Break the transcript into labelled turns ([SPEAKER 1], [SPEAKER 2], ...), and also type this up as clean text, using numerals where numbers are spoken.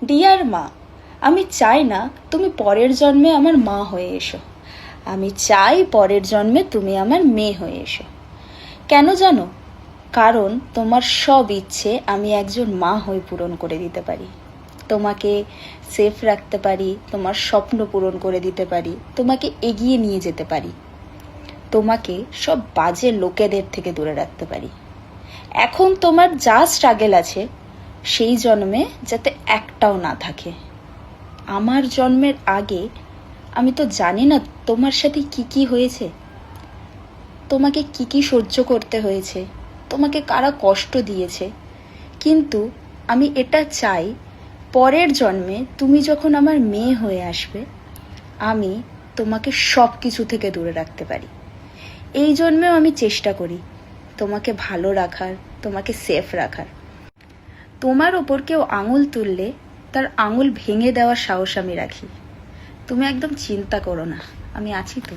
[SPEAKER 1] Deer মা, আমি চাই না তুমি পরের জন্মে আমার মা হয়ে এসো। আমি চাই পরের জন্মে তুমি আমার মেয়ে হয়ে এসো। কেন জানো? কারণ তোমার সব ইচ্ছে আমি একজন মা হয়ে পূরণ করে দিতে পারি। তোমাকে সেফ রাখতে পারি, তোমার স্বপ্ন পূরণ করে দিতে পারি, তোমাকে এগিয়ে নিয়ে যেতে পারি, তোমাকে সব বাজে লোকেদের থেকে দূরে রাখতে পারি। এখন তোমার যা স্ট্রাগল আছে সেই জন্মে যাতে একটাও না থাকে। আমার জন্মের আগে আমি তো জানি না তোমার সাথে কি কি হয়েছে, তোমাকে কি কি সহ্য করতে হয়েছে, তোমাকে কারা কষ্ট দিয়েছে। কিন্তু আমি এটা চাই পরের জন্মে তুমি যখন আমার মেয়ে হয়ে আসবে আমি তোমাকে সব কিছু থেকে দূরে রাখতে পারি। এই জন্মেও আমি চেষ্টা করি তোমাকে ভালো রাখার, তোমাকে সেফ রাখার। তোমার ওপর কেউ আঙুল তুললে তার আঙুল ভেঙে দেওয়ার সাহস আমি রাখি। তুমি একদম চিন্তা করো না, আমি আছি তো।